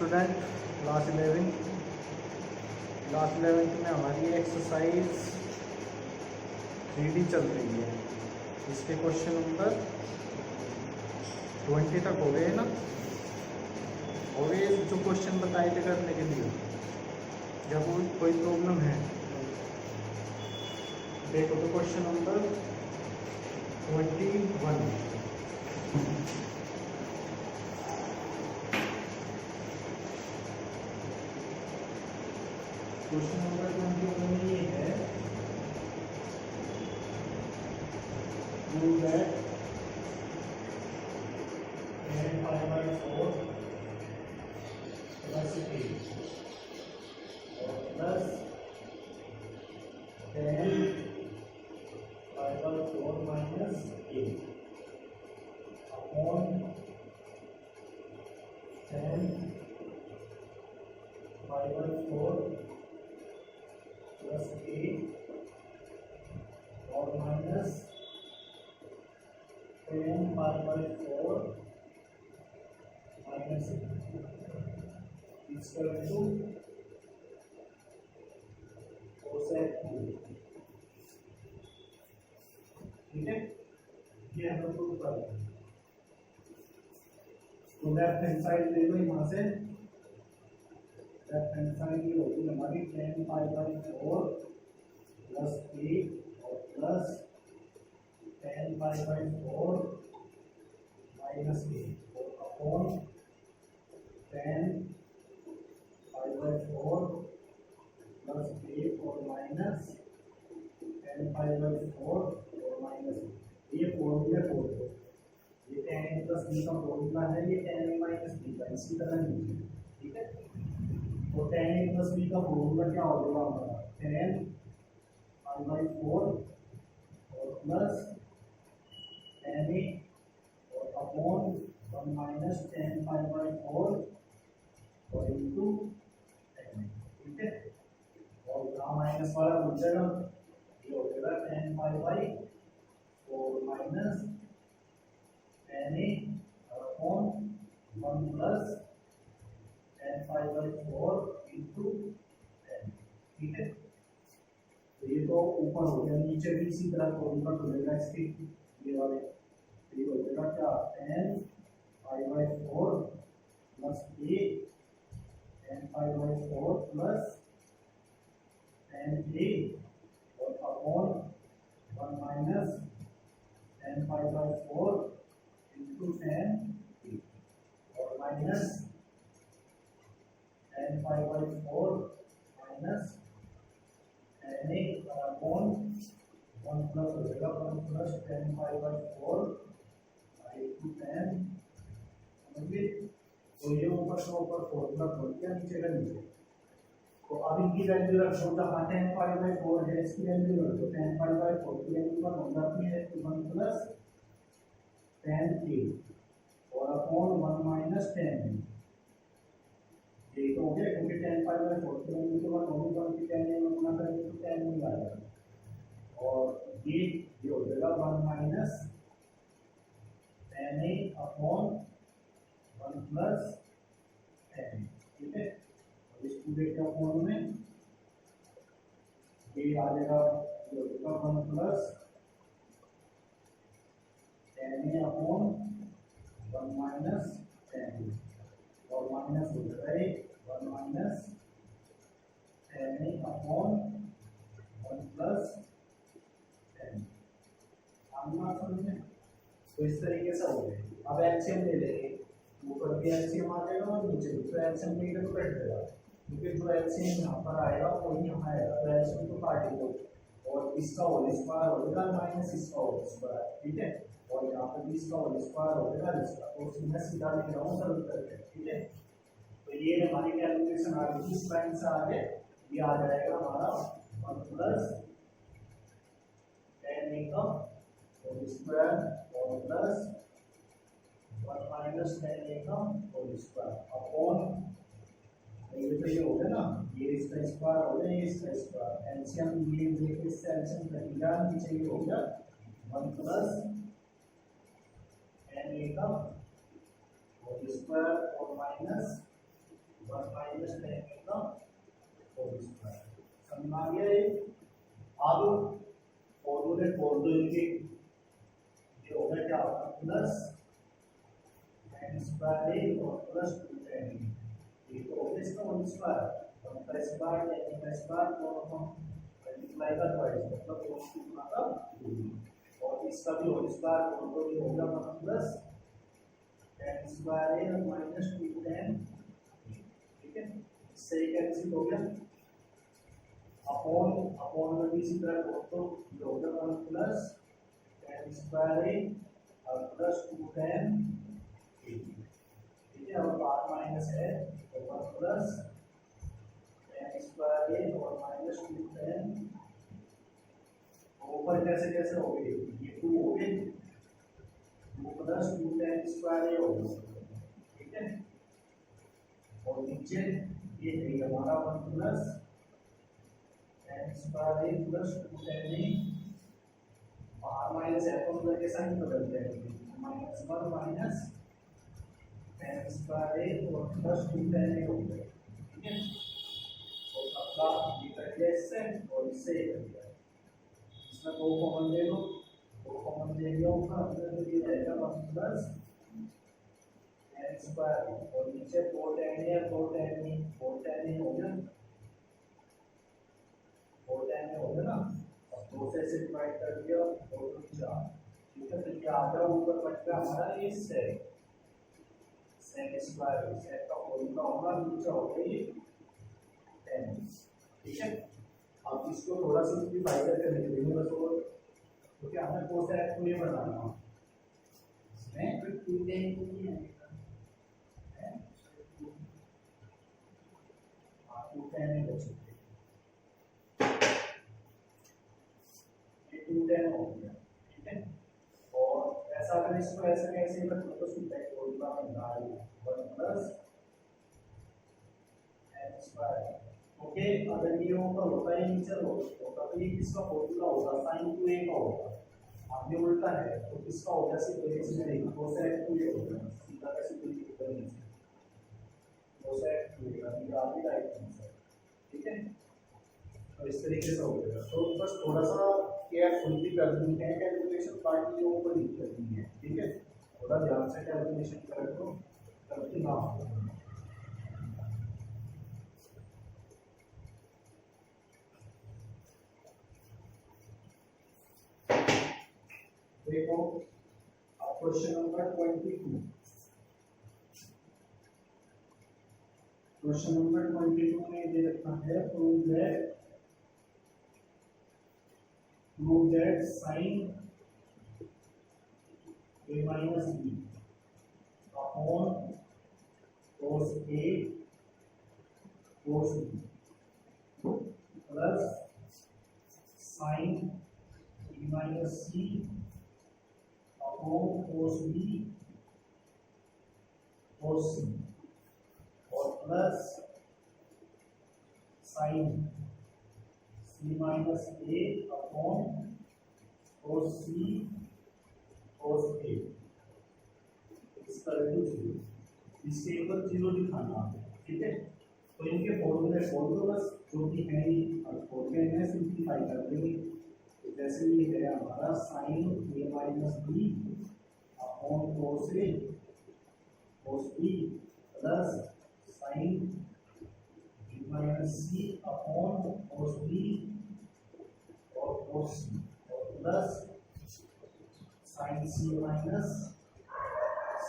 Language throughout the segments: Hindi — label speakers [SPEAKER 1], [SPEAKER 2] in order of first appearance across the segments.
[SPEAKER 1] स्टूडेंट, क्लास 11th में हमारी एक्सरसाइज 3D चल रही है। इसके क्वेश्चन नंबर 20 तक हो गए ना। हो गए जो क्वेश्चन बताए थे करने के लिए। जब कोई प्रॉब्लम है देखो तो क्वेश्चन नंबर 21। क्वेश्चन नंबर 21 में ये है, prove that tan pi by 4 plus a और plus tan pi by 4 minus a upon tan pi by 4 plus a और minus tan pi by 4 minus a is equal to cosec 2। ठीक है, ये हम लोग प्रूव कर रहे हैं। तो लेफ्ट हैंड साइड ले लो यहाँ से। लेफ्ट हैंड साइड ये होगी हमारी tan pi by 4 plus a और plus tan pi by 4 minus a और upon tan pi by 4 plus a और माइनस tan pi by 4 और माइनस ये फॉर्मूला कोड है। ये tan a प्लस b का फॉर्मूला है, ये tan a माइनस b का, इसी तरह लीजिए। ठीक है, तो tan a प्लस b का फॉर्मूला क्या हो जाएगा हमारा, tan pi by 4 और प्लस tan a और upon 1 minus tan pi by 4 और इनटू tan a। ठीक है, और यहाँ माइनस वाला बन जाएगा, ये हो जाएगा tan pi by 4 minus tan a upon 1 plus tan pi by 4 into tan। ठीक है, तो ये तो ऊपर हो गया, नीचे भी इसी तरह फॉर्मूला खुलेगा इसके, ये वाले। ये हो जाएगा क्या, tan pi by 4 plus a tan pi by 4 plus tan a और upon 1 minus tan pi by 4 into tan a और minus tan pi by 4 minus tan a upon 1 plus हो जाएगा 1 plus tan pi by 4 into tan। समझिए, तो ये ऊपर से ऊपर फॉर्मूला खोल दिया, नीचे का नीचे। तो अब इनकी वैल्यू रखो, जहाँ tan pi by 4 है इसकी वैल्यू रखो, tan pi by 4 की वैल्यू पर हो जाती है 1 प्लस tan a और अपॉन 1 माइनस tan a। ये तो हो गया, क्योंकि tan pi by 4 की वैल्यू तो 1 होगी, तो tan a में गुणा करेंगे तो tan a आ जाएगा। और ये हो जाएगा 1 minus tan a upon 1 plus tan a। ठीक है, इस पूरे का फॉर्म में ये आ जाएगा, ये हो जाएगा 1 plus tan a upon 1 minus tan a और माइनस हो जाएगा 1 minus tan a upon 1 plus tan। आना समझे, तो इस तरीके से हो गए। अब एलसीएम ले लेंगे, ऊपर भी एलसीएम आ जाएगा और नीचे भी, तो एलसीएम लेंगे तो कट जाएगा, क्योंकि जो एलसीएम यहाँ पर आएगा वही यहाँ आएगा, तो एलसीएम को काट दो और इसका होल स्क्वायर हो जाएगा माइनस इसका होल स्क्वायर। ठीक है, और यहाँ पर भी इसका होल स्क्वायर हो जाएगा इसका, तो मैं सीधा लिख रहा हूँ सरल करके। ठीक है, तो ये हमारी कैलकुलेशन आ गई, इस लाइन से आगे ये आ जाएगा हमारा 1 प्लस tan a का होल स्क्वायर और प्लस 1 माइनस tan a का होल स्क्वायर अपॉन, ये तो ये हो गया ना, ये इसका स्क्वायर हो गया, ये इसका स्क्वायर, एलसीएम ये देखिए, इससे एलसीएम कटेगा, नीचे ये हो गया 1 प्लस tan a का होल स्क्वायर और माइनस 1 माइनस टेन का होल स्क्वायर। समझ में आ गया ये। अब फॉर्मूले खोल दो इनके, ये होगा क्या होगा प्लस टेन स्क्वायर ए और प्लस 2 टेन ए, ये तो होगा इसका होल स्क्वायर, और प्लस स्क्वायर टेन का स्क्वायर दोनों को मल्टीप्लाई कर पाएंगे मतलब 2 मतलब 2, और इसका भी होल स्क्वायर दोनों भी होगा मतलब प्लस टेन स्क्वायर ए और माइनस 2 टेन, ठीक है। इससे ये कैंसिल हो गया, अपॉन अपॉन में भी इसी तरह तो ये होगा 1 प्लस टेन स्क्वायर ए और प्लस 2 टेन, ठीक है। और बार माइनस है तो 1 प्लस टेन स्क्वायर ए और माइनस 2 टेन, ऊपर कैसे कैसे हो गए ये 2 हो गए, 2 प्लस 2 टेन स्क्वायर ए हो गया, ठीक है। और नीचे ये है हमारा 1 plus ten square A plus 2 ten ए, बाहर माइनस है तो उधर के साइन बदल जाएंगे, -1 माइनस टेन स्क्वायर ए और प्लस 2 टेन ए हो गया, ठीक है। और अपना ये कट गया इससे और इससे ये कट गया, इसमें 2 कॉमन ले लो, 2 कॉमन ले लिया ऊपर अंदर में ये रहेगा 1 प्लस टेन स्क्वायर और नीचे 4 टेन ए 4 टेन ए 4 टेन ए हो गया, 4 टेन ए हो गया ना। अब 2 से इसे डिवाइड कर दिया 2 2 4, ठीक है। तो ये आ गया ऊपर बच गया हमारा ये सेक स्क्वायर, सेक का फॉर्मूला होगा नीचे हो गई 10, ठीक है। अब इसको थोड़ा सिंपलीफाई करके लिख देंगे बस, और तो क्या हमें कोसेक को ये बनाना है, इसमें फिर 2 टेन नहीं आएगा है, 2 टेन नहीं बचेगा, ये 2 टेन हो गया, ठीक है। और ऐसा अगर इसको ऐसे कैसे कर तो सिंपल फॉर्मूला में डाल 1 प्लस टेन स्क्वायर, ओके। अगर ये ऊपर होता है नीचे होता तो ये किसका फॉर्मूला होगा sin 2a का होगा, आगे उल्टा है तो किसका होगा सिर्फ इसमें नहीं cosec 2a होगा, सीधा कैसे कोई दिक्कत नहीं है, cosec 2a का ये आगे राइट आंसर, ठीक है। तो इस तरीके से हो जाएगा, तो बस थोड़ा सा केयरफुली कर देंगे कैलकुलेशन पार्ट ये ऊपर लिख करनी है, ठीक है। थोड़ा ध्यान से कैलकुलेशन कर दो करके ना हो। देखो अब क्वेश्चन नंबर 22, क्वेश्चन नंबर 22 में दे रखा है prove that sin a minus b upon cos a cos b plus sin b minus c upon cos b cos c और plus sin c minus a upon cos c cos a इसका वैल्यू 0, इसके ऊपर 0 दिखाना है, ठीक है। तो इनके फॉर्मूले खोल दो बस, जो भी है ये खोल के इन्हें सिंपलीफाई कर देंगे। जैसे ये है हमारा sin a minus b upon cos a cos b plus sin b minus c upon cos b और cos c और plus sin c minus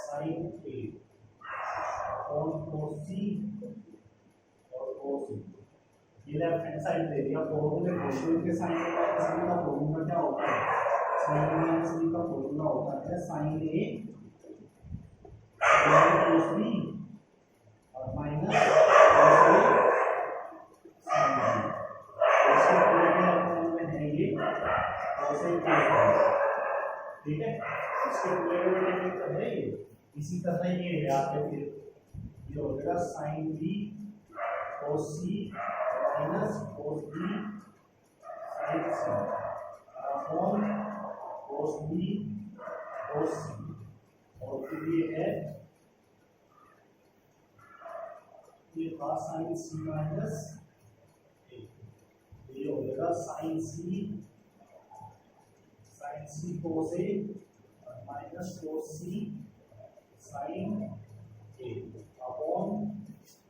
[SPEAKER 1] sin a upon cos c और cos a, ये लेफ्ट हैंड साइड दे दिया फॉर्मूले क्वेश्चन के sin a minus b का फॉर्मूला क्या होता है, sin a minus b का फॉर्मूला होता है sin a cos b और minus cos a sin b, इसके पूरे में है ये cos a cos b, ठीक है। इसके पूरे में तो है ये, इसी तरह ये है आपके फिर ये हो जाएगा sin b cos c minus cos b sin c upon cos b cos c और फिर ये है ये था साइन सी माइनस ए, ये हो जाएगा sign C cos A minus cos C sign A upon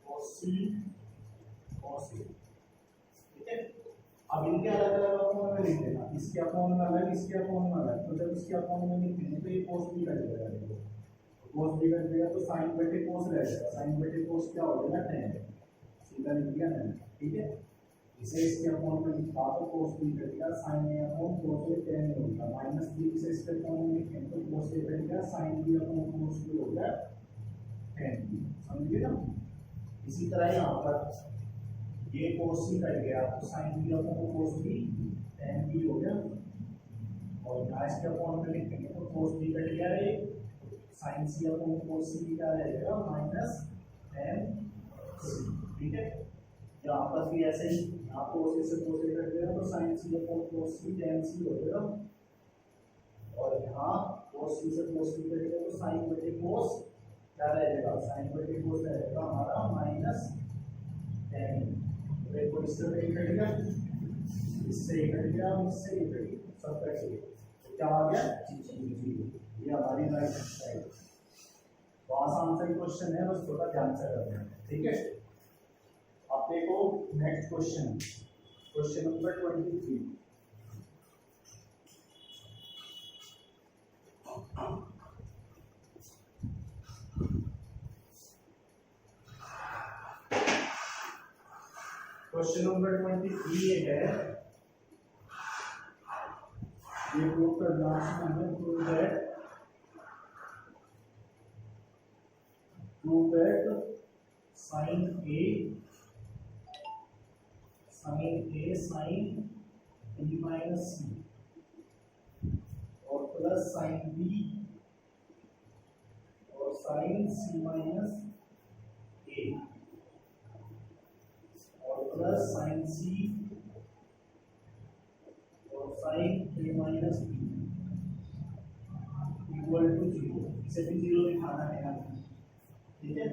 [SPEAKER 1] कोस सी कोस ए। ठीक है, अब इनके अलग अलग अपोन में लिख देना, इसके अपोन में अलग, इसके अपोन में अलग। तो जब इसके अपोन में लिखेंगे तो ये कोस बी कट जाएगा, कोस बी कट जाएगा तो साइन बटे कोस रह जाएगा, साइन बटे कोस क्या हो जाएगा tan, सीधा लिख दिया मैंने। ठीक है, इसे इसके अपोन में लिखा तो कोस बी कट गया sine A upon cos A tan A होगा, माइनस बी से इसके अपोन में लिखेंगे तो कोस ए कट गया sine B upon cos B हो गया tan बी, समझिए ना। इसी तरह यहाँ पर ये कोस सी कट गया तो sine B upon cos B tan B हो गया, और यहाँ इसके अपॉन में लिखेंगे तो कोस बी कट गया ये साइन सी अपॉन कोस सी क्या रहेगा माइनस tan सी। ठीक है, यहाँ पर भी ऐसे ही, यहाँ कोस से कोस कट गया तो साइन सी अपॉन कोस सी tan सी हो जाएगा, और यहाँ कोस सी से कोस सी कट गया तो साइन बटे कोस क्या रहेगा, साइन बटे कोस रहेगा हमारा माइनस tan। देखो इससे कट गया, इससे कट गया, इससे कट गया, सब कट गया, तो क्या आ गया जी, ये हमारी राइट साइड। तो आसान सा क्वेश्चन है, बस थोड़ा ध्यान से करना है। ठीक है, अब देखो next question, question number 23। Question number 23 ये है, ये प्रूव करना है, prove that sine A sine B minus C और प्लस साइन बी और sine C minus A plus sine C और sine A minus B equal to 0, इसे भी 0 दिखाना है यहाँ। ठीक है,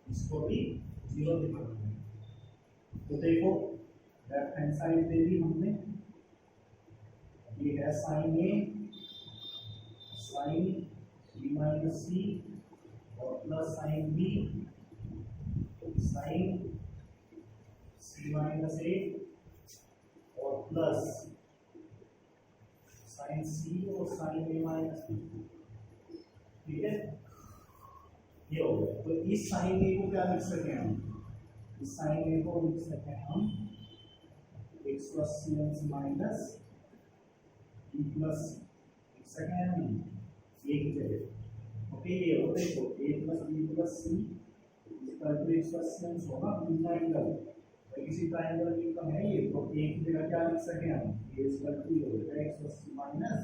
[SPEAKER 1] इसको भी 0 दिखाना है। तो देखो लेफ्ट हैंड साइड दे दी हमने, ये है sign A sine B minus C और plus sine B sign C minus ए और प्लस साइन सी और साइन ए माइनस बी। ठीक है, ये हो गया। तो इस साइन ए को क्या लिख सकते हैं हम, इस साइन ए को लिख सकते हैं हम 180 माइनस बी प्लस लिख सकते हैं हम ए की जगह। ओके, ये हो देखो A plus B plus C equal to 180 होगा बी का एंगल, किसी ट्रायंगल की कम है ये, तो एक की जगह क्या लिख सके हम, a इक्वल टू हो जाएगा 180 माइनस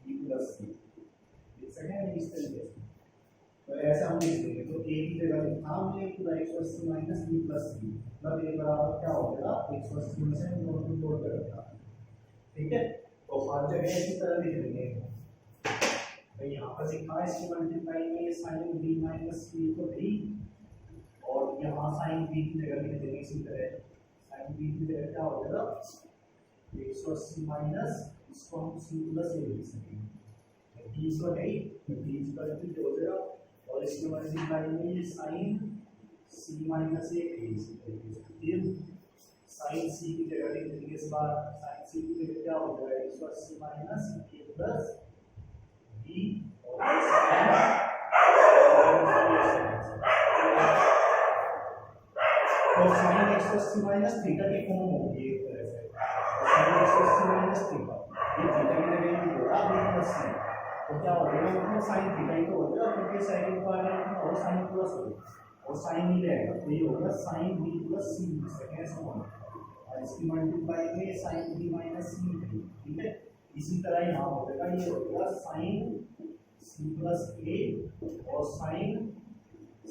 [SPEAKER 1] b प्लस c लिख सके हैं इस तरीके से। तो ऐसा हम लिख देंगे, तो a की जगह लिखा हमने पूरा 180 माइनस b प्लस c, मतलब a बराबर क्या हो जाएगा 180 में से दोनों को जोड़ कर रखा। ठीक है, तो हर जगह इसी तरह लिख देंगे। तो यहाँ पर लिखा है इसकी मल्टीप्लाई में साइन b माइनस c को भी, और यहाँ साइन बी की जगह लिख देंगे इसी तरह, साइन बी की जगह क्या हो जाएगा 180 माइनस, इसको हम सी प्लस ए लिख सकेंगे, बी को नहीं तो बी इक्वल टू हो जाएगा, और इसके मल्टीप्लाई में ये साइन सी माइनस ए इसी तरीके से, फिर साइन सी की जगह लिख देंगे इस बार, साइन सी की जगह क्या हो जाएगा 180 माइनस ए प्लस बी और और sin 180 माइनस थीटा की फॉर्म होगी एक तरह से, sin 180 माइनस थीटा, ये थीटा की जगह ये होगा b प्लस c, तो क्या हो जाएगा मतलब sin थीटा ही तो हो जाएगा, क्योंकि sin को आगे और sin प्लस हो और sin ही रहेगा, तो ये होगा sin b plus c second समान, और इसकी मल्टीप्लाई में sin b माइनस c। ठीक है, इसी तरह यहाँ हो जाएगा, ये हो जाएगा sin c प्लस a और sin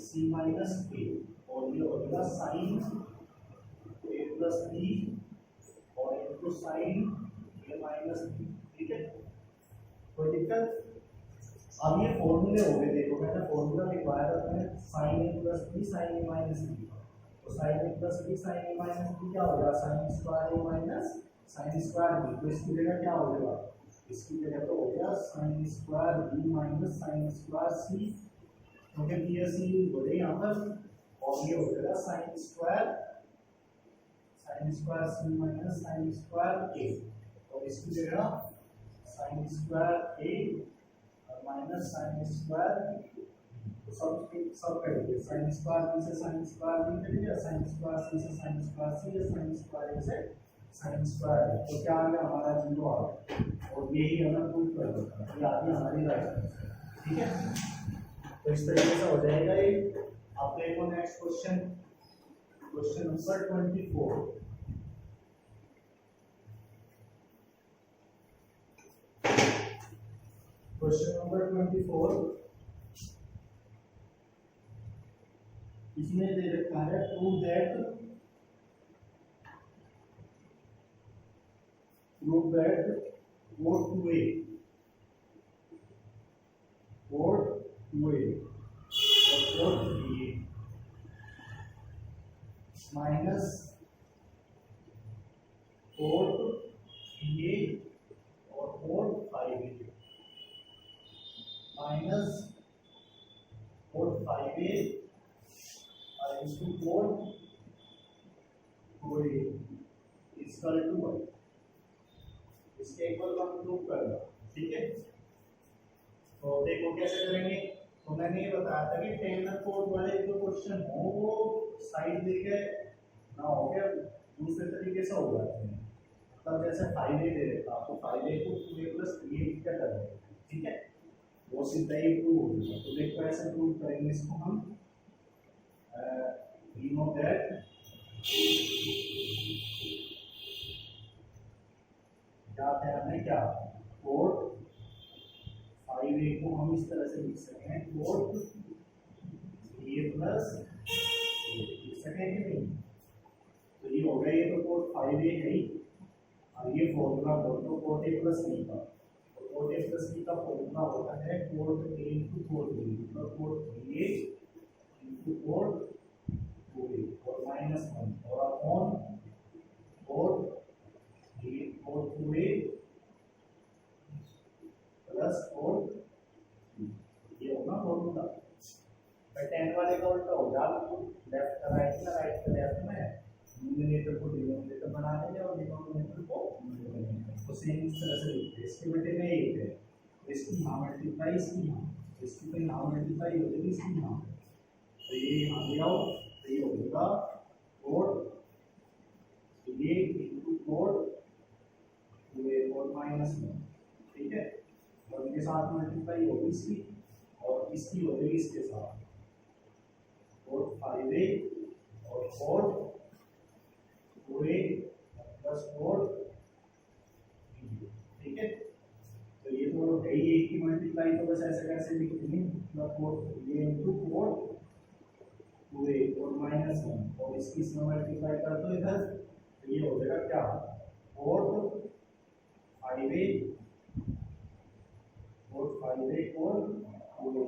[SPEAKER 1] c माइनस a, और ये हो जाएगा साइन ए प्लस बी और into sine A minus B. ठीक है, कोई दिक्कत? अब ये फॉर्मूले हो गए, देखो मैंने फॉर्मूला लिखवाया था अपने sin a plus b sin a minus b, तो sin a plus b sin a minus b क्या हो गया sin square a minus sin square b, तो इसकी जगह क्या हो जाएगा, इसकी जगह तो हो गया sin square b minus sin square c, क्योंकि b और c हो गए यहाँ पर, और ये हो जाएगा sin square c minus sin square a, और इसकी जगह sin square a minus sine square, सब कट गए, साइन स्क्वायर b से साइन स्क्वायर b कट गया, साइन स्क्वायर c से साइन स्क्वायर c, या साइन स्क्वायर a से साइन स्क्वायर, तो क्या आ गया हमारा 0 आ गया, और यही हमें प्रूव कर देता है, ये आ गई हमारी राइट, ठीक है। तो इस तरीके से हो जाएगा ये। अब देखो next question, question number 24, question number 24, इसमें दे रखा है prove that board two A और board B minus board A और board 5a minus board 5a into board 2a equal to 1, इसके इक्वल हम प्रूव करना, ठीक है। तो देखो कैसे करेंगे, तो मैंने ये बताया था कि टेलर कोड वाले जो क्वेश्चन हो वो साइड देके ना हो गया, दूसरे तरीके से हो जाते हैं, मतलब जैसे 5a दे देता आपको, 5a को 2a प्लस 3a क्या कर रहे हैं, ठीक है, वो सीधा ही प्रूव हो जाएगा। तो देखो ऐसे प्रूव करेंगे इसको हम, we know that क्या है हमें क्या कोड 5a को हम इस तरह से लिख सकते हैं, कोड 3a प्लस लिख सकते हैं कि नहीं, तो ये हो गया, ये तो कोड 5a है ही, अब ये फॉर्मूला बोल दो कोड a प्लस b का, कोड a प्लस b का फॉर्मूला होता है code a into code b, मतलब code 3a into code 2a और माइनस 1 और upon code 2a plus code, ये होगा फॉर्मूला। 10 वाले का उल्टा हो जाए, लेफ्ट का राइट में, राइट का लेफ्ट में, न्यूमरेटर को डिनोमिनेटर बना देंगे और डिनोमिनेटर को न्यूमरेटर, तो सेम इस तरह से लिखते हैं, इसके बेटे में 1 है, इसकी यहाँ मल्टीप्लाई, इसकी यहाँ, इसकी तो यहाँ मल्टीप्लाई हो जाएगी, इसकी यहाँ, तो ये यहाँ ले आओ, तो ये हो जाएगा कोड ये इनटू कोड 2a और माइनस 1, ठीक है, और इनके साथ मल्टीप्लाई होगी इसकी, और इसकी हो जाएगी इसके साथ कोड 5a और कोड 2a प्लस कोड, ठीक है। तो ये तो है ही एक ही मल्टीप्लाई, तो बस ऐसे कैसे लिख देंगे, मतलब कोड ये इनटू कोड 2a और माइनस 1 और इसकी इसमें मल्टीप्लाई कर दो इधर, तो ये हो जाएगा क्या कोड 5a कोड 2a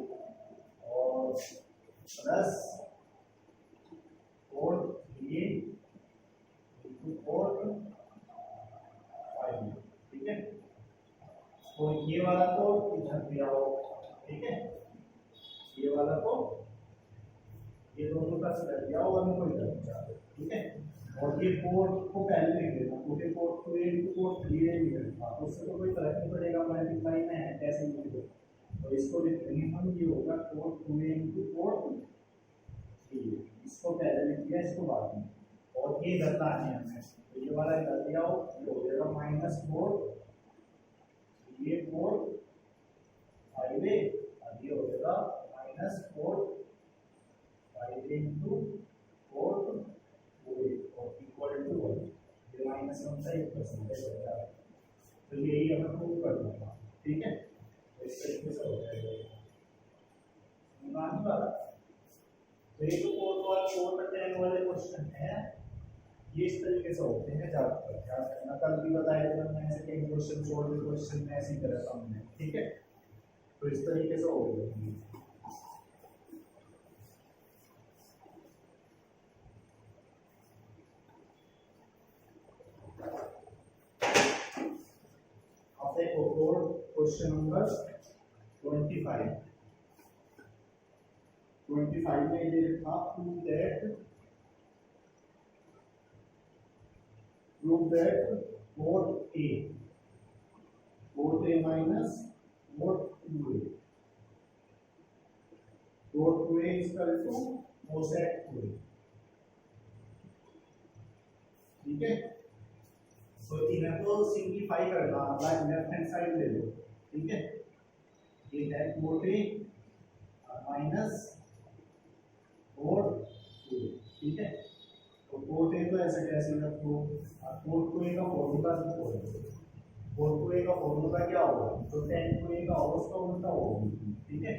[SPEAKER 1] और plus code 3a into code 5a, ठीक है। तो ये वाला तो इधर दिया हो, ठीक है, ये वाला तो ये दोनों का कर दिया और इनको इधर पहुंचा दो, ठीक है, और ये कोड को पहले लिख देना, क्योंकि code 2a into code 3a लिख देना, तो उससे तो कोई फर्क नहीं पड़ेगा, मल्टीप्लाई में है कैसे लिख दो, तो इसको लिख देंगे हम, ये होगा code 2a into code 3a, इसको पहले लिख दिया, इसको बाद में, और ये इधर लाना है हमें, तो ये वाला इधर दिया हो, ये हो जाएगा माइनस कोड ये कोड 5a, अब ये हो जाएगा minus code 5a into code 2a और इक्वल टू 1, ये माइनस 1 से 1% हो जाएगा, तो यही हमें प्रूव करना था, ठीक है, तो इस तरीके से हो जाएगा मान वाला। तो ये जो कोड 10 वाले क्वेश्चन है, ये इस तरीके से होते हैं, ज्यादातर ध्यान रखना, कल भी बताया जब मैंने सेकंड क्वेश्चन सोल्व क्वेश्चन में ऐसे ही करा था हमने, ठीक है। तो इस तरीके से हो गया। अब देखो क्वेश्चन नंबर 25 में ये लिखा prove that mod A minus mod 2A is equal to cosec 2A। ठीक है, तो इन्हें तो सिंप्लीफाई करना, लेफ्ट हैंड साइड ले लो। ठीक है, ये है mod A minus mod 2A। ठीक है, तो mod A तो ऐसे कैसे रखो, mod 2A का फॉर्मूला लिखो। mod 2A का फॉर्मूला क्या होगा, तो tan 2A का होगा उसका उल्टा होगा। ठीक है,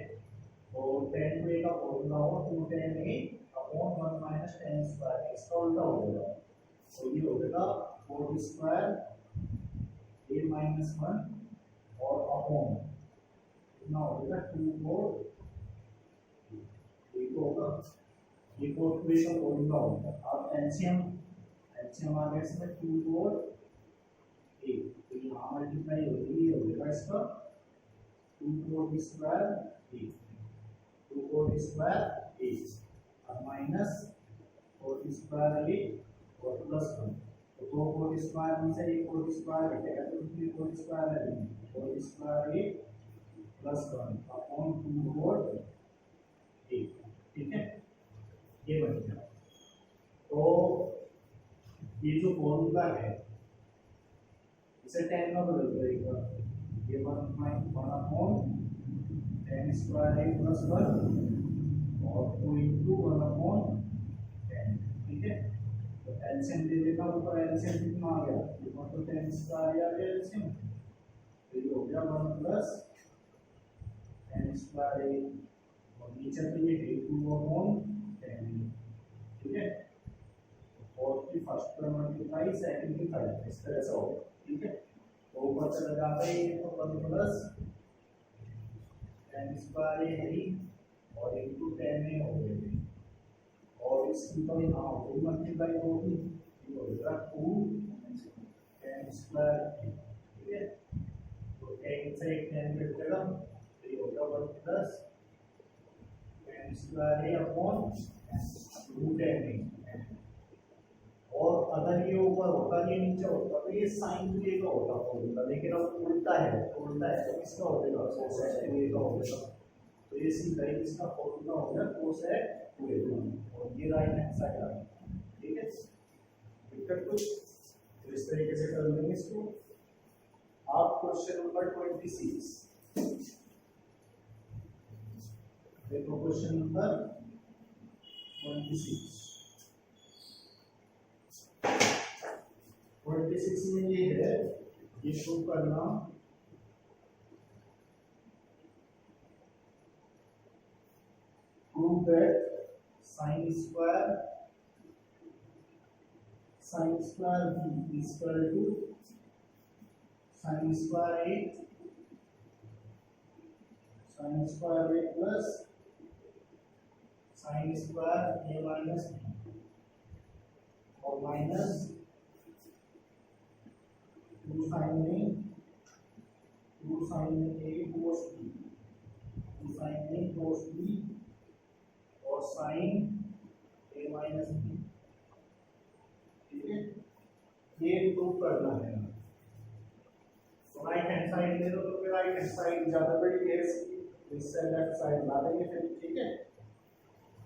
[SPEAKER 1] तो tan 2A का फॉर्मूला होगा 2 tan A upon 1 minus tan square, इसका उल्टा हो जाएगा। तो ये हो जाएगा 4 स्क्वायर A माइनस 1 और अपॉन कितना हो जाएगा 2 4 ये तो होगा, ये 4 2A का फॉर्मूला होगा। अब एलसीएम आ गया इसमें 2 4 A, तो यहाँ मल्टीप्लाई हो जाएगा इसका 2 4 स्क्वायर A, 2 4 स्क्वायर A और माइनस 4 स्क्वायर A और प्लस 1, तो 2 4 स्क्वायर में से 1 4 स्क्वायर हटेगा तो 3 4 स्क्वायर है, 4 square A plus 1 upon 2 4 A। ठीक है, ये बन गया। तो ये जो फॉर्मूला है इसे 10 में बदल देगा, ये 1 upon tan square A plus 1 और 2 इंटू 1 अपॉन 10। ठीक है, तो एलसीएम दे देगा, ऊपर एलसीएम कितना आ गया, ऊपर तो tan स्क्वायर आ गया एलसीएम, तो ये हो गया 1 प्लस tan स्क्वायर A और नीचे पे ये 2 अपॉन 10। ठीक है, और की फर्स्ट पर मल्टीप्लाई सेकंड की थर्ड, इस तरह से होगा। ठीक है, तो ऊपर से लगाते हैं तो 1 प्लस tan स्क्वायर A है और इनटू tan A हो गया, और इसकी तो यहाँ होगी मल्टीप्लाई होगी, ये हो जाएगा 2 tan स्क्वायर A। ठीक है, तो tan से एक tan कट जाएगा, तो ये होगा 1 plus tan square A upon 2 tan A। और अगर ये ऊपर होता ये नीचे होता तो ये sin 2A का होता, लेकिन अब उल्टा है तो इसका हो जाएगा cosec 2A का हो जाएगा। तो ये सीधा ही इसका फॉर्मूला हो गया cosec 2A और ये राइट हैंड साइड आ गया। ठीक है, दिक्कत कुछ तो इस तरीके से कर लेंगे इसको। आप क्वेश्चन नंबर 26 देखो, क्वेश्चन नंबर 26 में ये है, ये शो करना prove that sin square b is equal to sin square A plus sin square A minus b और minus 2 sin A cos B और sin A minus B। ठीक है, ये प्रूव करना है। तो राइट हैंड साइड ले लो, तो फिर राइट हैंड साइड ज्यादा बड़ी है इसकी, तो इससे लेफ्ट साइड ला देंगे फिर। ठीक है,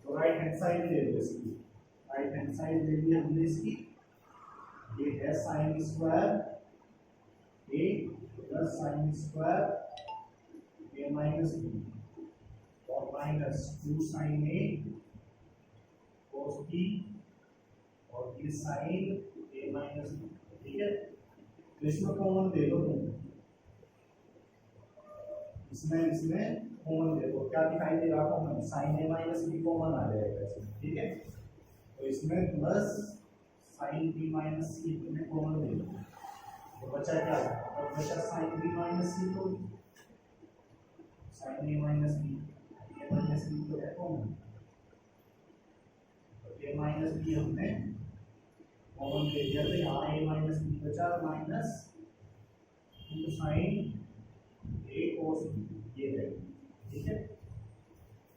[SPEAKER 1] तो राइट हैंड साइड ले लो इसकी, राइट हैंड साइड ले ली हमने इसकी, ये है sin square A plus sin square A minus B और minus 2 sin A cos B और ये sin A माइनस B। ठीक है, तो इसमें कॉमन दे दो तुम, इसमें कॉमन दे दो, क्या दिखाई दे रहा common, sin A minus B common आ जाएगा इसमें। ठीक है, तो इसमें plus sin B minus C में कॉमन दे दो, तो बचा क्या, और बचा sin B माइनस C, तो sine A minus B, A minus B तो है कॉमन, तो ए माइनस बी हमने कॉमन ले लिया, तो यहाँ ए माइनस बी बचा minus sine A cos B, ये है ठीक है।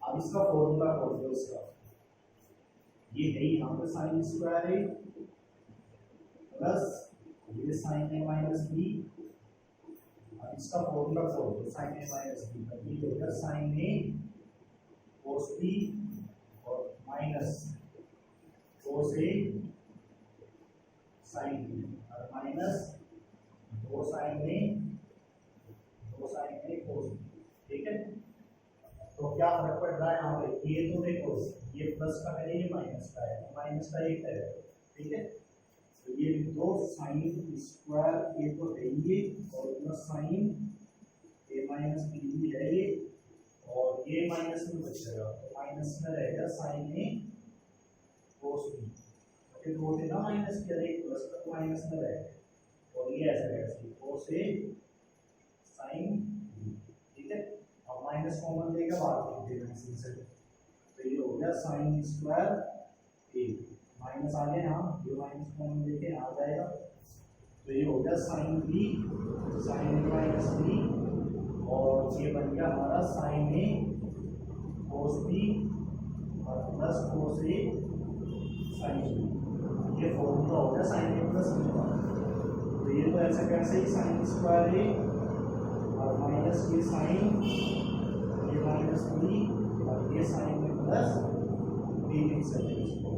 [SPEAKER 1] अब इसका फॉर्मूला खोल दो, इसका ये है यहाँ पे साइन स्क्वायर ए प्लस ये साइन ए माइनस बी, अब इसका फॉर्मूला खोल दो साइन ए माइनस बी का, ये होगा साइन ए कोस बी और minus cos A sine B और माइनस दो साइन ए कोस बी, ठीक है। तो क्या फर्क पड़ रहा है यहाँ पे, ये तो देखो ये प्लस का है ये माइनस का है, माइनस का एक है ठीक है। तो ये दो साइन स्क्वायर ए तो है ये और plus sign A minus B भी है ये, और ये माइनस में बचेगा तो माइनस में रहेगा साइन ए कोस बी, फिर दो थे ना माइनस के एक प्लस का माइनस में रहेगा और ये ऐसा रहेगा कोस ए साइन बी, ठीक है। अब माइनस कॉमन लेगा बाद में से, तो ये हो गया साइन स्क्वायर ए, माइनस आ गया यहाँ, ये माइनस कॉमन लेके आ जाएगा, तो ये हो गया sine B sign A minus B, और ये बन गया हमारा साइन ए कोस बी और plus cos A sine B, ये फॉर्मूला हो गया साइन ए प्लस बी का। तो ये तो ऐसा कैसे ही साइन स्क्वायर ए और माइनस ये साइन ए माइनस बी और ये साइन ए प्लस बी लिख सकते हैं इसको।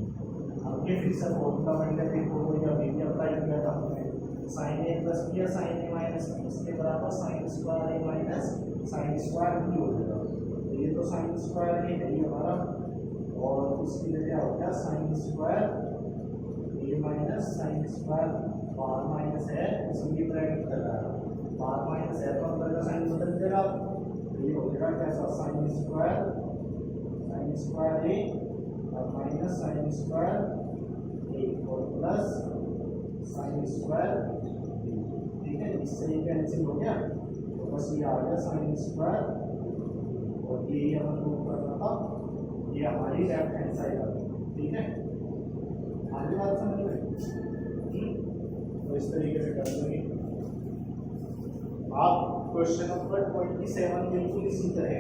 [SPEAKER 1] अब ये फिर से फॉर्मूला बन गया, देखो या बी भी अप्लाई किया था हमने, साइन ए प्लस बी या साइन ए माइनस बी इसके बराबर साइन स्क्वायर ए माइनस साइन स्क्वायर बी हो जाएगा। तो ये तो साइन स्क्वायर ए है हमारा, और इसकी जगह हो गया साइन स्क्वायर ए माइनस साइन स्क्वायर, बाहर माइनस है इसलिए ब्रैकेट कर रहा है, बाहर माइनस है तो अंदर का साइन बदल देगा, तो ये हो जाएगा कैसा साइन स्क्वायर ए और माइनस साइन स्क्वायर ए और प्लस साइन स्क्वायर बी, ठीक है। इससे ये कैंसिल हो गया, तो बस ये आ गया साइन स्क्वायर, और ये हमें प्रूव करना था, ये हमारी लेफ्ट हैंड साइड आ गई, ठीक है। आगे बात समझ में, तो इस तरीके से कर दोगे आप। क्वेश्चन नंबर 27 बिल्कुल इसी तरह है,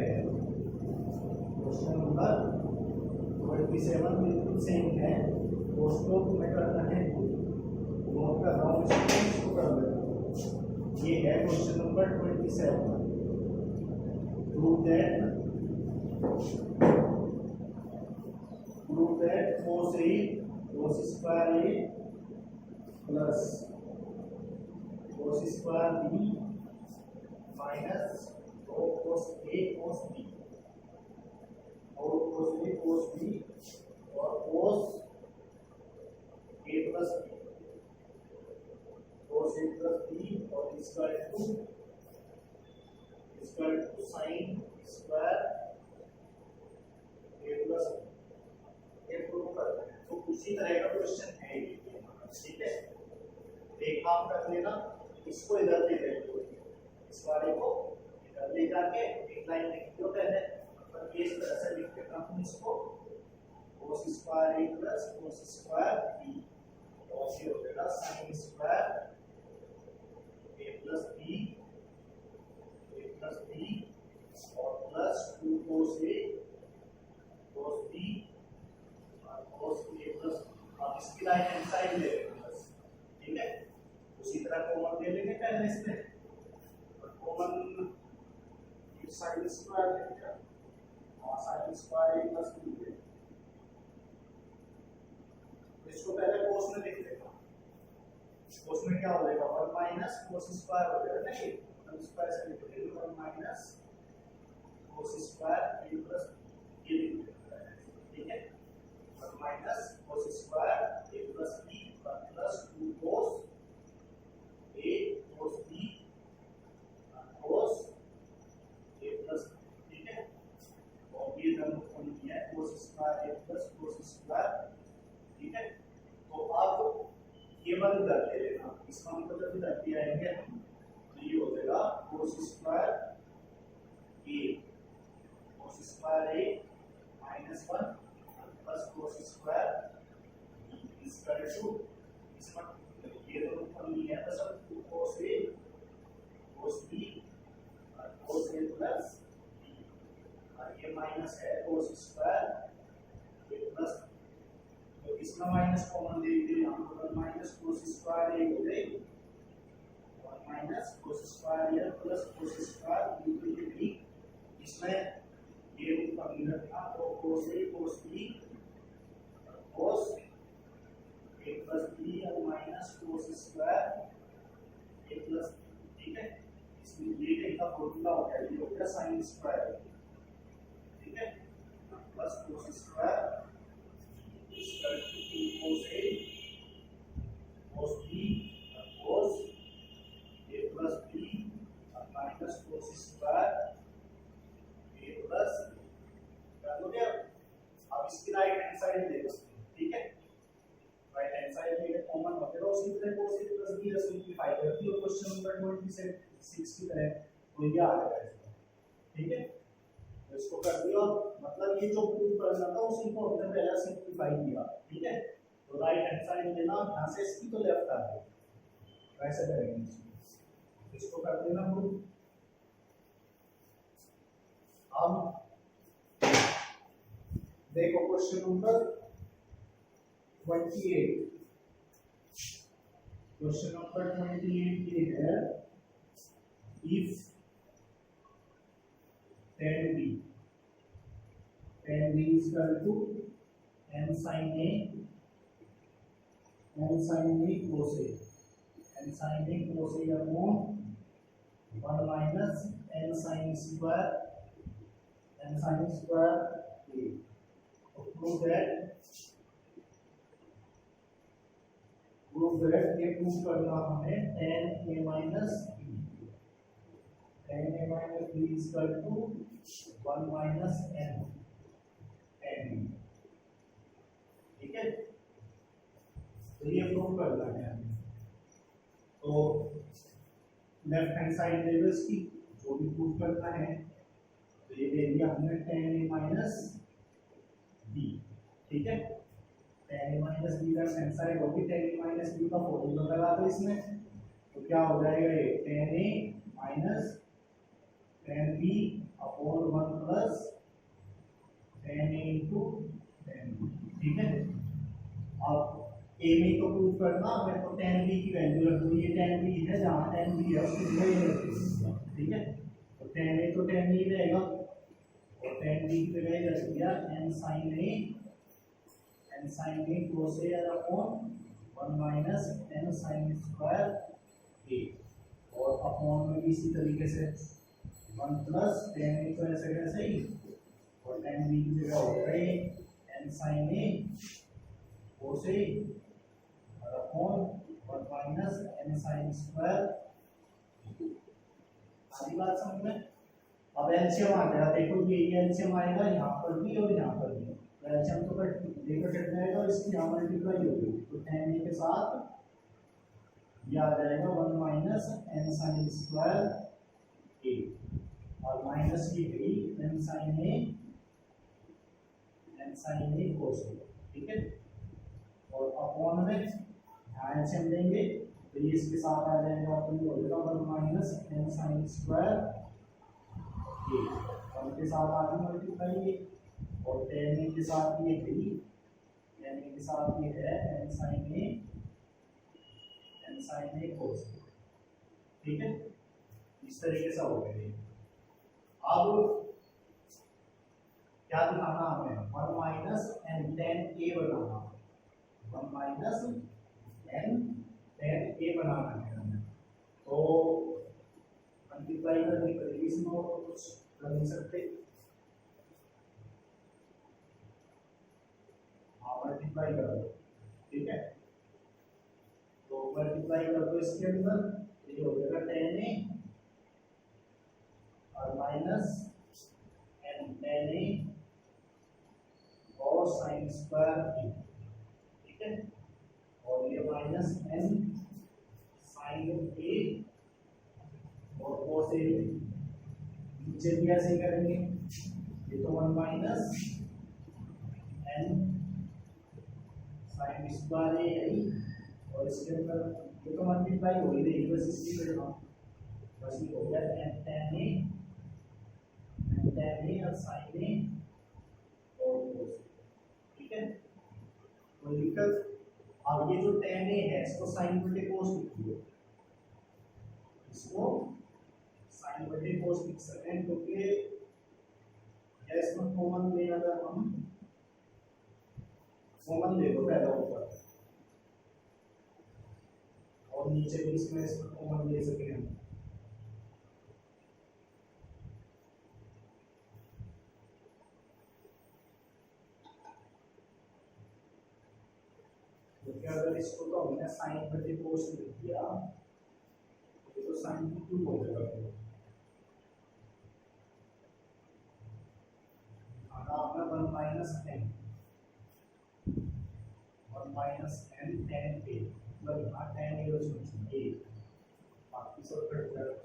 [SPEAKER 1] क्वेश्चन नंबर 27 बिल्कुल सेम है, उसको तुम्हें करना है, नोट कर रहा हूँ इसको कर लेना। ये है question number 27, prove that cos A cos square A plus cos square B minus दो कोस ए कोस बी और कोस ए कोस बी और cos A plus B, cos A plus B और इसका two sine square A plus B, ये प्रूव करते हैं। तो उसी तरह का क्वेश्चन है ये, ठीक है। एक काम कर लेना, इसको इधर ले लेंगे, इस वाले को इधर ले जाके एक लाइन लिख दो पहले, पर ये इस तरह से लिख के हम इसको cos square A plus cos square B, और ये हो जाएगा sin square A plus B और प्लस 2 cos ए cos बी और cos ए प्लस, अब इसकी लाइन हैंड साइड ले लेंगे बस, ठीक है। उसी तरह कॉमन ले लेंगे पहले इसमें, कॉमन साइन स्क्वायर लेंगे और sign square A plus B लेंगे, इसको पहले कोस में लिख लेगा, कोस में क्या हो जाएगा 1 माइनस कोस स्क्वायर हो जाएगा, नहीं 1 स्क्वायर से लिख लेंगे 1 minus cos square A plus B, ये लिख लेंगे, ठीक है। 1 minus cos square A plus B plus 2 cos A cos B cos A plus, ठीक है। और ये टर्म को लिखा है कोस square A plus cos square, ठीक है। तो आप ये बंद कर ले लेना, इसका मतलब जब रख दिया है तो ये हो जाएगा कोस स्क्वायर ए माइनस है cos स्क्वायर ए प्लस, तो इसमें माइनस कॉमन ले लीजिए, यहाँ पर माइनस cos स्क्वायर ए हो गई और minus cos square A plus cos square B को ये भी, इसमें ये रूप का मिलर था तो cos a cos b cos a plus b और minus cos square a plus, ठीक है। इसमें ये का फॉर्मूला हो गया, ये हो गया sin स्क्वायर, ठीक है, plus cos square equal to cos a cos b cos a plus b और minus cos square a plus, कर लो क्या। अब इसकी राइट हैंड साइड ले लो, ठीक है, राइट हैंड साइड में कॉमन होते हैं, उसी तरह cos a plus b simplify करती है क्वेश्चन नंबर 26 की तरह, तो ये आ जाएगा इसका, ठीक है। तो इसको कर दिया, मतलब ये जो प्रूव करना था उसी को हमने पहले सिंपलीफाई किया, ठीक है। तो राइट हैंड साइड लेना, यहां से इसकी तो लेफ्ट आ गई, वैसे करेंगे इसको कर देना प्रूव। अब देखो क्वेश्चन नंबर 28, क्वेश्चन नंबर 28 ये है if tan b is equal to n sin a cos a upon 1 minus n sin square a, तो prove that ये प्रूव करना हमें tan a minus b is equal to 1 minus n, ठीक है। तो ये प्रूव करना है हमें, तो लेफ्ट हैंड साइड ले लो इसकी, जो भी प्रूव करना है, तो ये ले लिया हमने tan a minus b, ठीक है। tan a minus b का हैंड साइड होगी, tan a minus b का फॉर्मूला लगा दो इसमें, तो क्या हो जाएगा ये tan a minus tan b upon 1 plus tan a into tan b, ठीक है। अब a में तो प्रूव करना हमें, तो tan b की वैल्यू रख दो, ये tan b है, जहां tan b है उसकी जगह ये रख दो, ठीक है। तो tan a तो tan a रहेगा और tan b की जगह रख दिया n sin a cos a upon 1 minus n sin square a, और अपॉन में भी इसी तरीके से 1 प्लस tan a तो ऐसे कैसे ही, और tan b की जगह हो गए n sin a cos a और upon 1 minus n sin square. आधी बात समझ में। अब एलसीएम आ गया, देखो ये एलसीएम आएगा यहाँ पर भी और यहाँ पर भी, तो एलसीएम तो लेकर कट जाएगा और इसकी यहाँ मल्टीप्लाई होगी, तो tan a के साथ ये आ जाएगा 1 minus n sin square a और माइनस की गई n sin a cos a, ठीक है। और अपॉन में ध्यान से हम लेंगे तो ये इसके साथ आ जाएगा, तो ये हो जाएगा 1 minus n sin square a, और के साथ आगे मल्टीप्लाई ये, और tan a के साथ ये गई, tan a के साथ ये है n sin a cos a, ठीक है। इस तरीके से हो गया। अब क्या दिखाना हमें, 1 minus n tan a banana, 1 minus n tan a बनाना है हमें, तो मल्टीप्लाई करनी पड़ेगी इसमें, और कुछ कर नहीं सकते, हाँ मल्टीप्लाई कर दो, ठीक है। तो मल्टीप्लाई कर दो इसके अंदर, ये हो जाएगा tan a और माइनस n tan a और sin स्क्वायर a, ठीक है। और ये माइनस n sin a और cos a, नीचे भी ऐसे करेंगे, ये तो 1 minus n sin square a है, और इसके अंदर ये तो मल्टीप्लाई हो ही रही, बस इसकी जगह बस ये हो गया tan a tan ए और sin ए और cos ए, ठीक है। तो लिखकर अब ये जो tan ए है इसको sin बटे cos लिख दो, इसको sin बटे cos लिख सकते हैं, क्योंकि इसमें कॉमन ले, अगर हम कॉमन ले लो पहला ऊपर और नीचे भी इसमें कॉमन ले सके हम, क्योंकि अगर इसको तो हमने sin बटे cos लिख दिया ये तो sin क्यूब हो जाएगा, हमें 1 माइनस n tan a, मतलब यहाँ tan a और a बाकी सब कट जाएगा,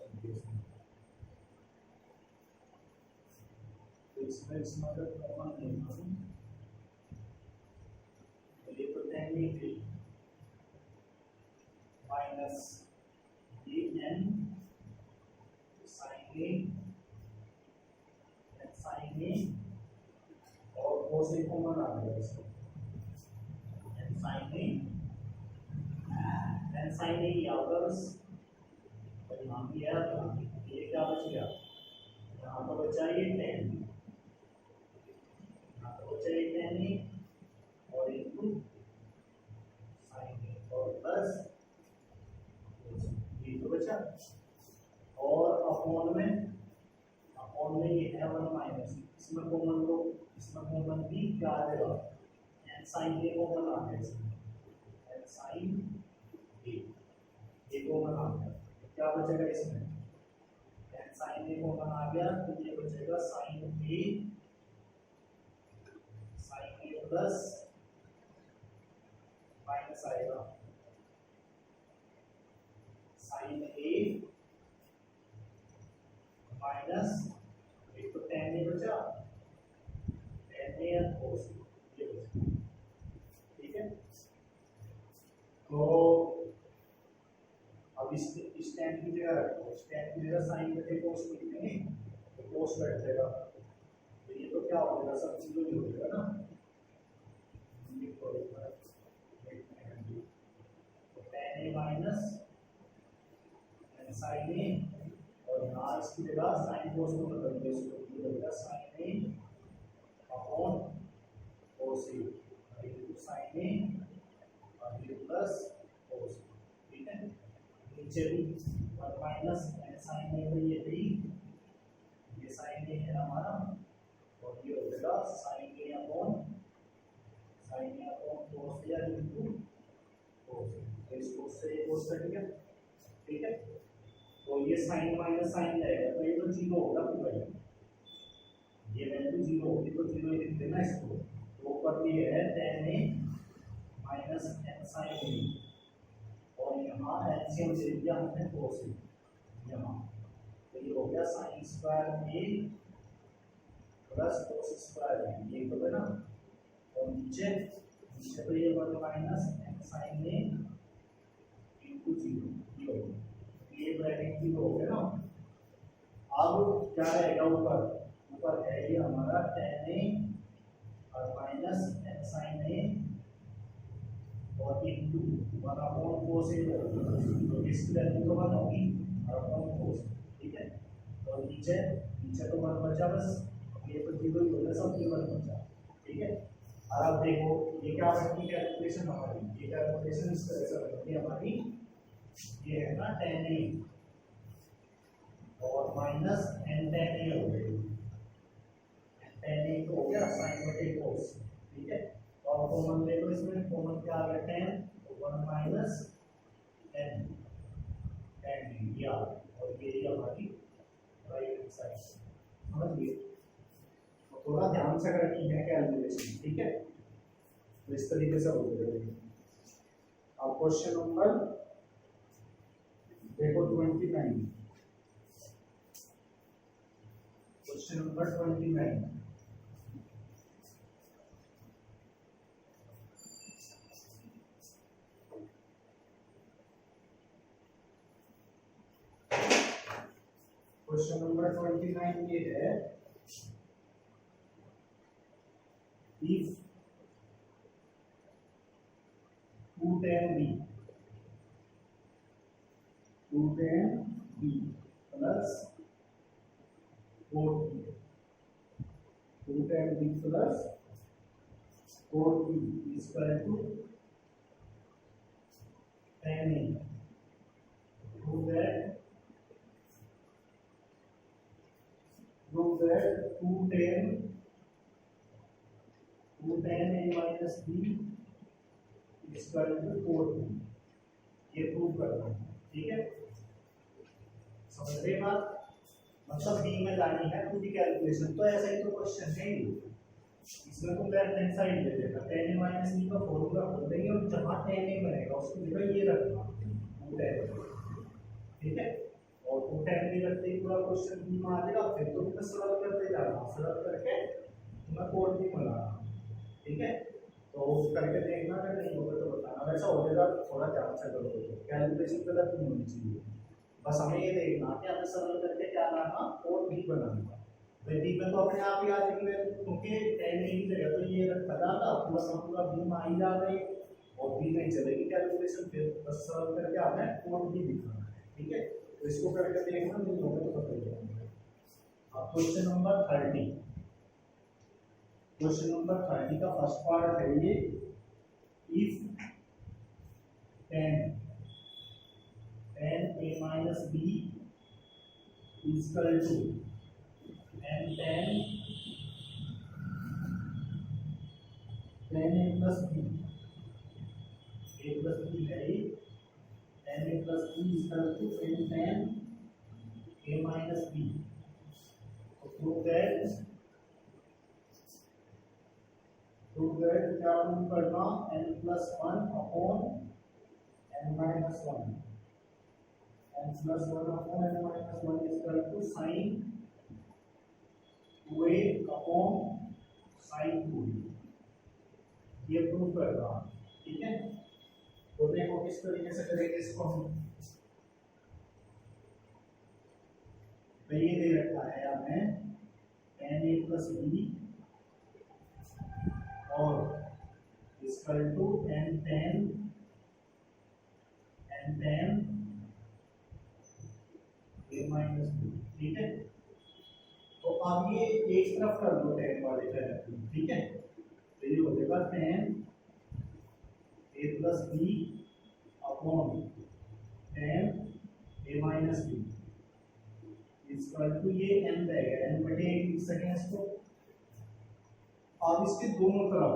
[SPEAKER 1] तो इसमें अगर कॉमन लेना तो ये तो tan a minus an sin a और cos a कॉमन आ गया इसमें, sin a यावर्स और यहाँ भी है, तो ये क्या बच गया, यहाँ तो बचा ये tan, यहाँ तो बचा ये tan a और इनटू sin a और प्लस ये तो बचा, और अपॉन में ये है 1 माइनस, इसमें कॉमन लो, इसमें कॉमन भी क्या आ जाएगा, n sin a कॉमन आ गया इसमें, n sin a ये कॉमन आ गया, क्या बचेगा इसमें, n sin a कॉमन आ गया, तो ये बचेगा sin a प्लस माइनस आएगा sin a माइनस एक तो tan a बचा, tan a और cos ये बचा, ठीक है। तो अब इस tan की जगह रखो, इस tan की जगह sin बटे cos लिख देंगे तो cos बैठ जाएगा, तो ये तो क्या हो जाएगा, सब चीजों ही हो जाएगा ना, तो tan a minus sin a और यहाँ इसकी जगह sin cos को बदल दो, इसको ये बचेगा sin a upon cos a into sin a और ये प्लस cos, ठीक है। नीचे भी 1 माइनस sin a, तो ये भी ये sin a है हमारा और ये हो जाएगा sin a upon cos a into cos, तो इसको से cos कट गया, ठीक है। तो ये sin माइनस sin जाएगा, तो ये तो 0 होगा पूरा, ये वैल्यू 0 होगी तो 0 ही लिख देना इसको, तो ऊपर भी है tan a minus n sin a और यहाँ एलसीएम ले लिया हमने cos a यहाँ, तो ये हो गया sin square a plus cos square a, ये तो है ना, और नीचे तो ये 1 minus n sin a into 0 ये हो गया, ये ब्रैकेट 0 हो गया ना। अब क्या रहेगा ऊपर है ये हमारा tan a और माइनस n sin a और इनटू 1 अपॉन cos a, तो इसकी वैल्यू तो 1 होगी और अपॉन cos, ठीक है। और नीचे तो 1 बचा, बस ये तो 0 ही होगा, सब 1 बचा, ठीक है। और अब देखो ये क्या बनती है कैलकुलेशन हमारी, ये कैलकुलेशन इस तरह से बनती है हमारी, ये है ना tan a और माइनस n tan a हो गई, tan a तो हो गया sin बटे cos, ठीक है। और कॉमन ले लो, इसमें कॉमन क्या आ गया tan, तो 1 माइनस n tan a ये आ गया, और ये हमारी राइट हैंड साइड, समझ गए। तो थोड़ा ध्यान से करनी है कैलकुलेशन, ठीक है। तो इस तरीके से हो जाएगा। अब क्वेश्चन नंबर देखो 29, क्वेश्चन नंबर 29, क्वेश्चन नंबर 29 ये है if 2 tan b plus 4t 2 tan b plus 4t is equal to tan a. Prove that 2 tan a minus b is equal to 4t. ये प्रूव करना है, ठीक है। समझ रहे बात, मतलब बी में लानी है पूरी कैलकुलेशन। तो ऐसा ही तो क्वेश्चन है, इसमें तुम लेफ्ट हैंड साइड ले लेना, tan a माइनस b का फॉर्मूला खोल देंगे और जहां tan a बनेगा उसको जगह ये रखना 2 tan, ठीक है। और 2 tan b रखते ही पूरा क्वेश्चन बी में आ जाएगा। फिर तो तुम्हें सॉल्व करते जाना, सॉल्व करके तुम्हें कोड भी बनाना, ठीक है। तो करके देखना, अगर नहीं होगा तो बताना। वैसा हो जाएगा, थोड़ा ध्यान से करो, कैलकुलेशन गलत नहीं होनी चाहिए। बस हमें ये देखना कि हमें सरल करके क्या लाना, कोड भी बनाना। तो बी में तो अपने आप ही आ जाएगी, क्योंकि tan a की जगह तो ये रखा जाता, प्लस हम पूरा बी में आ ही जा रही और बी नहीं चलेगी कैलकुलेशन। फिर बस सरल करके हमें कोड भी दिखाना है, ठीक है। तो इसको करके देखना, नहीं होगा तो बताइए। अब क्वेश्चन नंबर 30, क्वेश्चन नंबर 30 का फर्स्ट पार्ट है ये, if tan a minus b is equal to and tan a plus b, a plus b है ये, tan a plus b is equal to and tan a minus b. तो prove that क्या प्रूव करना, n plus 1 upon n minus 1, n plus 1 upon n minus 1 is equal to sin 2a upon sin 2a, ये प्रूव करना, ठीक है। तो देखो किस तरीके से करेंगे इसको हम। तो ये दे रखा है हमें tan a plus b और equal to n tan a minus b, ठीक है। तो अब ये एक तरफ कर दो tan वाले तरफ, ठीक है। तो ये हो जाएगा tan a plus b upon tan a minus b equal to ये n रहेगा, n बटे 1 लिख सकें इसको। अब इसके दोनों तरफ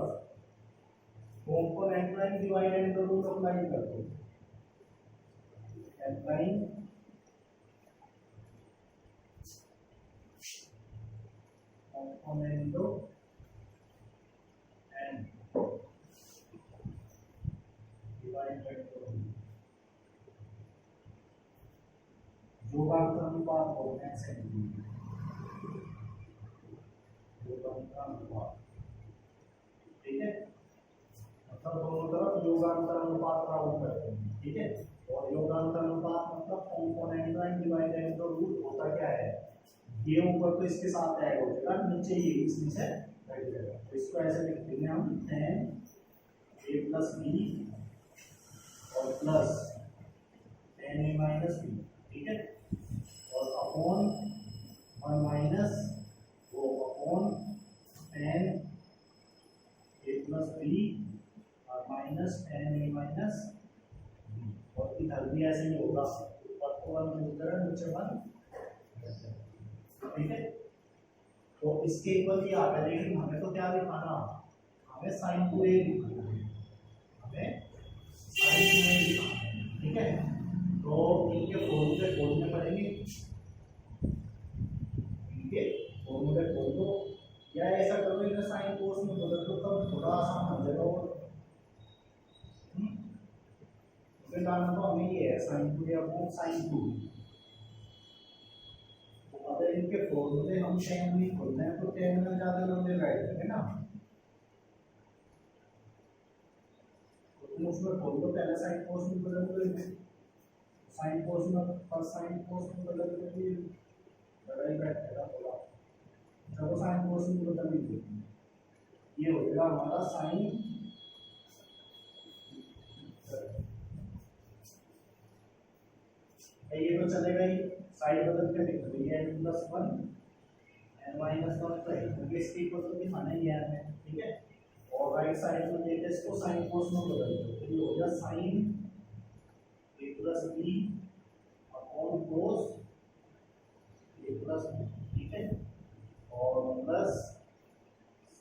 [SPEAKER 1] component line divide and the rule apply कर दो, n लाइन कंपोनेंट दो n divide and the rule, जो बात अनुपात बोलते हैं सेंटीमीटर, जो बात अनुपात, ठीक है। मतलब दोनों तरफ योगांतर अनुपात लागू करते हैं, ठीक है। और योगांतर अनुपात मतलब component line divide and the rule होता क्या है, ये ऊपर तो इसके साथ ऐड हो जाएगा, नीचे ये इसमें से हट जाएगा। तो इसको ऐसे लिख देंगे हम tan a plus b और plus tan a minus b, ठीक है। और अपॉन 1 माइनस वो upon tan a plus b और minus tan a minus b, और इधर भी ऐसे ही होगा, ऊपर को 1 मिलकर नीचे 1, ठीक है। तो इसके ऊपर भी आता है, लेकिन हमें तो क्या दिखाना, हमें sin 2a दिखाना है, हमें sin 2a दिखाना है, ठीक है। तो इनके फॉर्मूले खोलने पड़ेंगे, इनके फॉर्मूले खोल दो, या ऐसा करो इन्हें साइन कोस में बदल दो, तब थोड़ा आसान हो जाएगा। और उसके कारण तो हमें ये है sin 2a अपॉन sin 2, अगर इनके फॉर्मूले हम tan में खोलते हैं तो tan में ज्यादा लंबे बैठेंगे ना, तो तुम उसमें खोल दो, पहले sin cos में बदल दो, sin cos में और sin cos में बदल दो, ये बड़ा ही बैठेगा थोड़ा देखो साइन कोस को बदल दीजिए, ये हो जाएगा हमारा साइन, ये तो चलेगा ही, साइड बदल के लिख दो, ये n+1 n-1 तो है, क्योंकि इसके इक्वल तो दिखाना ही है हमें, ठीक है। और राइट साइड में देते इसको साइन कोस में बदल दो, तो ये हो गया sine a plus B upon cos a plus B, ठीक है, और plus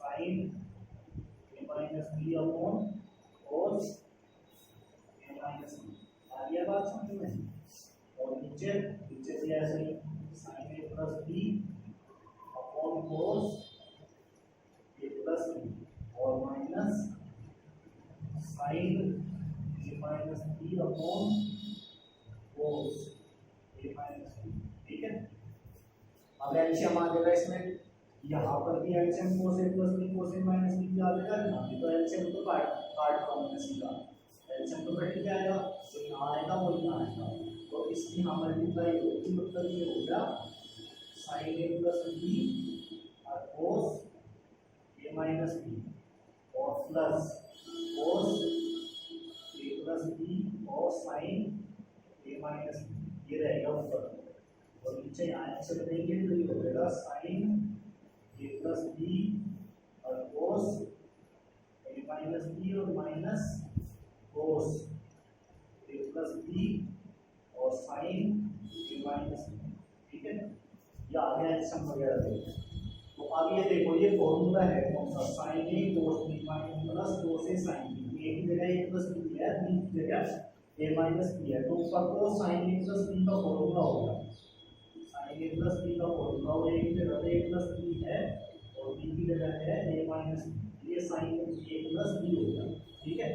[SPEAKER 1] sine a minus B upon cos a minus B. आ गया बात समझ में? और नीचे भी ऐसे ही sine a plus B upon cos a plus B और minus sine a minus B upon cos a minus B, ठीक है। अब एलसीएम आ जाएगा इसमें, यहाँ पर भी LCM cos a plus B cos a minus B आ जाएगा, यहाँ भी तो एलसीएम तो काट पाऊंगा सीधा, एलसीएम तो कट जाएगा, तो यहाँ आएगा वो यहाँ आएगा, तो इसकी यहाँ मल्टीप्लाई होगी, मतलब ये हो गया साइन a प्लस बी और कोस a माइनस बी और plus cos a plus B और साइन a माइनस बी, ये रहेगा ऊपर, और नीचे यहाँ से बनेंगे तो ये हो जाएगा साइन a प्लस बी और कोस a माइनस बी और minus cos a plus B और साइन a माइनस बी, ठीक है। ये आ गया एलसीएम वगैरह देखो। तो अब ये देखो, ये फॉर्मूला है कौन सा, sine A cos B minus plus cos A sine B, एक जगह ए प्लस बी है, बी जगह ए माइनस बी है, तो ऊपर को साइन ए प्लस बी का फॉर्मूला होगा, साइन ए प्लस बी का फॉर्मूला, और एक जगह ए प्लस बी है और बी की जगह है ए माइनस बी, ये साइन ए प्लस बी होगा, ठीक है।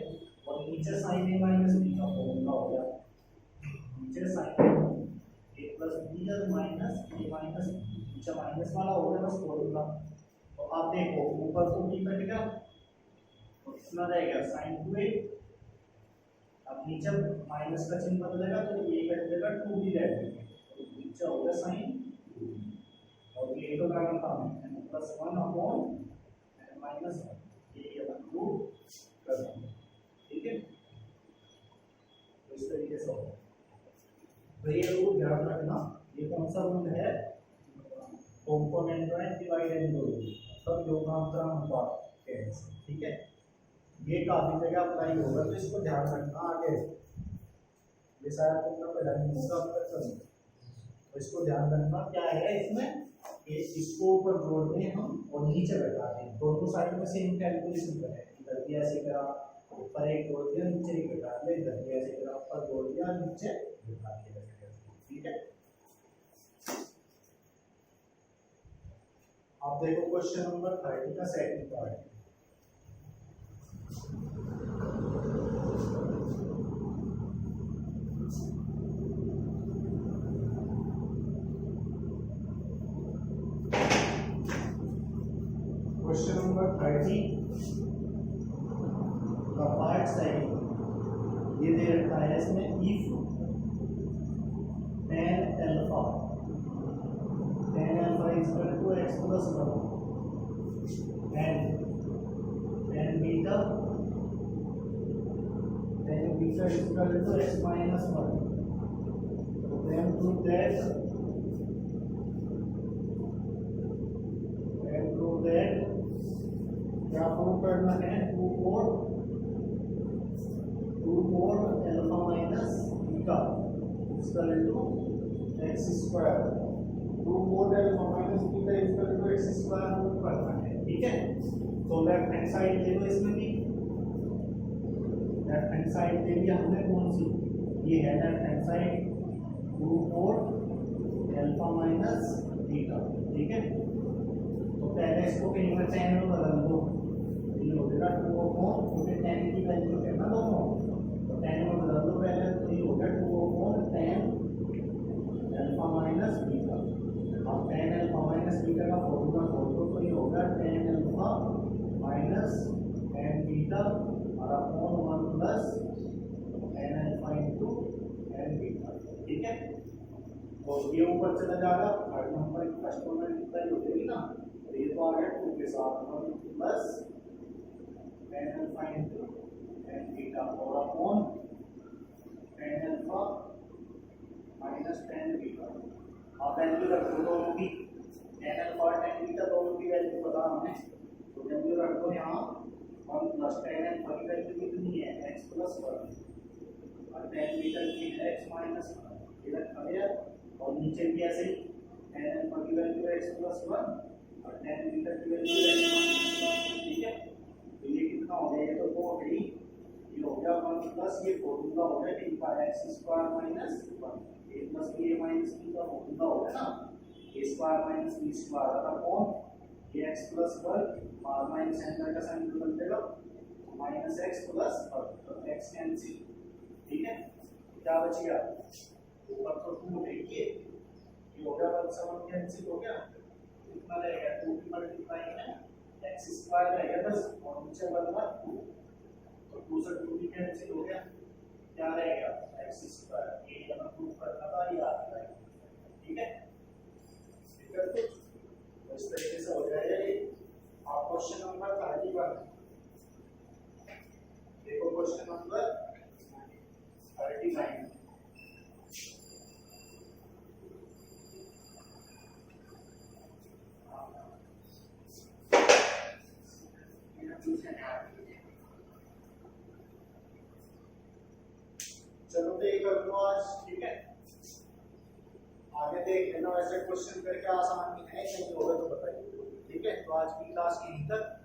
[SPEAKER 1] और नीचे साइन ए माइनस बी का फॉर्मूला हो गया, नीचे साइन ए प्लस बी और माइनस ए माइनस नीचे माइनस वाला हो गया बस फॉर्मूला। तो आप देखो ऊपर तो बी कटेगा, तो कितना रहेगा साइन 2a, अब नीचे माइनस का चिन्ह बदलेगा तो a कट जाएगा, 2b रह जाएगा, तो नीचे हो गया साइन 2, और ये तो क्या काम है n+1 अपॉन n-1, ये अपन प्रूव कर देंगे, ठीक है। तो इस तरीके से होगा, तो ये रूल ध्यान रखना, ये कौन सा रूल है, कंपोनेंट में डिवाइड एंड रूल, मतलब योगांतरण अनुपात के, ठीक है। ये काफी जगह अप्लाई होगा, तो इसको ध्यान रखना आगे, ये शायद तुमने पहले नहीं होगा अब तक, तो इसको ध्यान रखना क्या है इसमें, कि इसको ऊपर जोड़ दें हम और नीचे बैठा दें, दोनों साइड में सेम कैलकुलेशन करें, इधर भी ऐसे करा, ऊपर एक जोड़ दिया नीचे एक बैठा दिया, इधर भी ऐसे करा, ऊपर जोड़ दिया नीचे बैठा दिया, ठीक है। आप देखो क्वेश्चन नंबर 30 का सेकंड पार्ट, क्वेश्चन नंबर 30 का पार्ट सेकंड, ये दे रखा है इसमें, if tan alpha is equal to x plus 1 and tan beta is equal to x minus 1, तो then prove that क्या प्रूव करना है, 2 4 alpha minus beta equal to x square, 2 4 alpha minus beta equal to x square prove करना है, ठीक है। तो लेफ्ट हैंड साइड ले लो, इसमें भी लेफ्ट हैंड साइड ले लिया हमने, कौन सी, ये है left hand side, 2 4 alpha minus beta, ठीक है। तो पहले इसको कहीं पर tan में बदल दो, ये हो जाएगा 2 अपॉन, क्योंकि tan की वैल्यू है ना दोनों, तो tan में बदल दो पहले, तो ये हो गया 2 upon tan alpha minus beta. अब tan अल्फा माइनस बीटा का फॉर्मूला खोल दो, तो ये होगा tan alpha minus tan beta और upon 1 plus tan alpha into tan beta, ठीक है। तो ये ऊपर चला जाएगा, थर्ड नंबर फर्स्ट नंबर कितना हो जाएगी ना, तो ये तो आ गया 2 के साथ 1 plus tan alpha into tan beta और upon tan alpha minus tan beta. आप वैल्यू रख दो दोनों की, tan अल्फा और tan बीटा दोनों की वैल्यू पता हमें, तो वैल्यू रख दो यहाँ 1 प्लस tan अल्फा की वैल्यू कितनी है x प्लस 1 और tan बीटा की है x माइनस 1, ये रखा गया। और नीचे भी ऐसे ही tan अल्फा की वैल्यू है x प्लस 1 और tan बीटा की वैल्यू है x माइनस 1, ठीक है। तो ये कितना हो गया, ये तो 2 हो गई, ये हो गया 1 प्लस ये फॉर्मूला हो गया इनका x square minus 1 a plus b a minus b का फॉर्मूला हो गया ना, a square minus b square और अपॉन a x प्लस 1 और माइनस अंदर का साइन बदल देगा माइनस x प्लस 1, तो x कैंसिल, ठीक है। क्या बच गया, ऊपर तो 2 देखिए, ये हो गया 1 से 1 कैंसिल हो गया, कितना रहेगा 2 की मल्टीप्लाई है x स्क्वायर रहेगा 10 और नीचे बदला 2, तो 2 से 2 भी कैंसिल हो गया, क्या रहेगा x स्क्वायर, ये यहाँ प्रूव करना था, ये आ गया, ठीक है। तो इस तरीके से हो जाएगा ये। आप क्वेश्चन नंबर 31 देखो, क्वेश्चन नंबर 39 चलो देख लो आज, ठीक है। आगे देख लेना, वैसे क्वेश्चन करके आसान है, नहीं होगा तो बताइए, ठीक है। तो आज की क्लास यहीं तक।